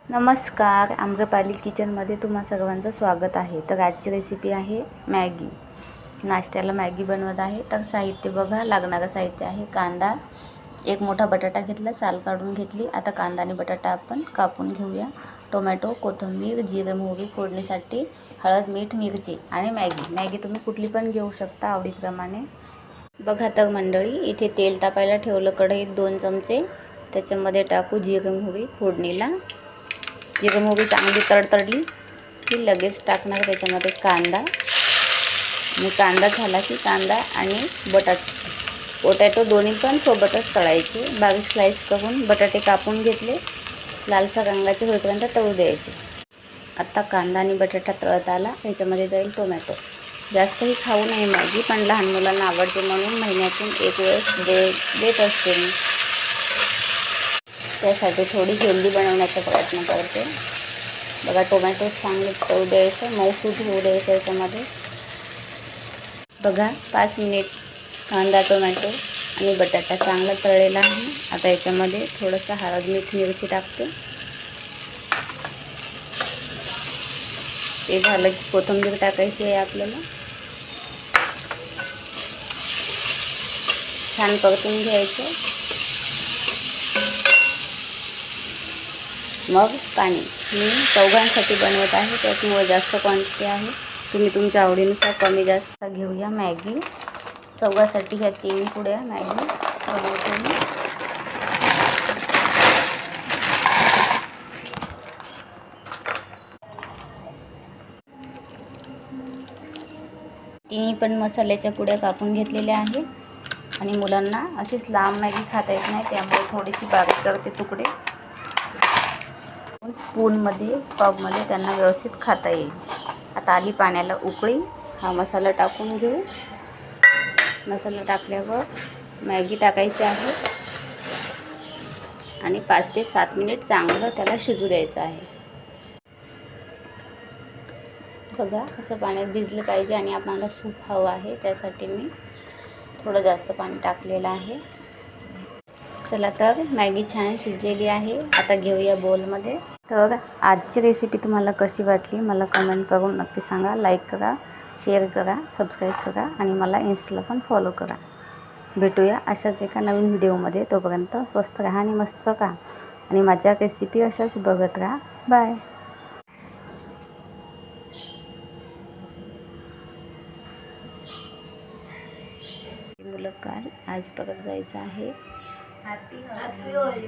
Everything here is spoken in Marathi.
नमस्कार, आम्रपाली किचनमध्ये तुम्हा सर्वांचं स्वागत आहे। तर आजची रेसिपी आहे मॅगी। नाश्त्याला मॅगी बनवत आहे। तर साहित्य बघा, लागणारं साहित्य आहे कांदा, एक मोठा बटाटा घेतला, साल काढून घेतली। आता कांदा आणि बटाटा आपण कापून घेऊया। टोमॅटो, कोथिंबीर, जिरे मोहरी फोडणीसाठी, हळद, मीठ, मिरची आणि मॅगी तुम्ही कुठली पण घेऊ शकता आवडीप्रमाणे। बघा तर मंडळी, इथे तेल तापायला ठेवलं कढईत 2 चमचे। त्याच्यामध्ये टाकू जिरे मोहरी फोडणीला। जिरे मोहरी चांगली तडतडली की लगेच टाकणार त्याच्यामध्ये कांदा। आणि कांदा झाला की कांदा आणि पोटॅटो दोन्ही पण सोबतच तळायचे। बारीक स्लाइस करून बटाटे कापून घेतले, लालसर रंगाचे होईपर्यंत तळू द्यायचे। आता कांदा आणि बटाटा तळत आला, याच्यामध्ये जाईल टोमॅटो। जास्तही खाऊ नये मॅगी, पण लहान मुलांना आवडते म्हणून महिन्यातून एक वेळेस देत असते मी। त्यासाठी थोडी हेल्दी बनवण्याचा प्रयत्न करते। बघा, टोमॅटो चांगले तळू द्यायचं, मऊसूत होऊ द्यायचं याच्यामध्ये। बघा 5 मिनिट कांदा, टोमॅटो आणि बटाटा चांगला तळलेला आहे। आता याच्यामध्ये थोडंसं हळद, मीठ, मिरची टाकते। ते झालं की कोथिंबीर टाकायची आहे आपल्याला। छान परतून घ्यायचं। मग पाणी, मी चौघांसाठी बनवत आहे त्याच्यामुळे जास्त क्वांटिटी आहे। तुम्ही तुमच्या आवडीनुसार कमी जास्त घेऊया। मॅगी चौघांसाठी ह्या 3 पुड्या मॅगी बनवते मी। तिन्ही पण मसाल्याच्या पुड्या कापून घेतलेल्या आहे। आणि मुलांना अशीच लांब मॅगी खाता येत नाही, त्यामुळे थोडीशी बारीक करते तुकडे। स्पूनमध्ये, कपमध्ये त्यांना व्यवस्थित खाता येईल। आता आली पाण्याला उकळी, हा मसाला टाकून घेऊ। मसाला टाकल्यावर मॅगी टाकायची आहे आणि 5 ते 7 मिनिट चांगलं त्याला शिजू द्यायचं आहे। बघा, असं पाण्यात भिजलं पाहिजे आणि आपल्याला सूप हवं आहे, त्यासाठी मी थोडं जास्त पाणी टाकलेलं आहे। चला तर मॅगी छान शिजलेली आहे। आता घेऊया बोलमध्ये। तर आजची रेसिपी तुम्हाला कशी वाटली मला कमेंट करून नक्की सांगा। लाईक करा, शेअर करा, सबस्क्राईब करा आणि मला इंस्टाला पण फॉलो करा। भेटूया अशाच एका नवीन व्हिडिओमध्ये। तोपर्यंत स्वस्त राहा आणि मस्त खा आणि माझ्या रेसिपी अशाच बघत राहा। बाय। मुलं काल आज परत जायचं आहे। हॅपी होळी।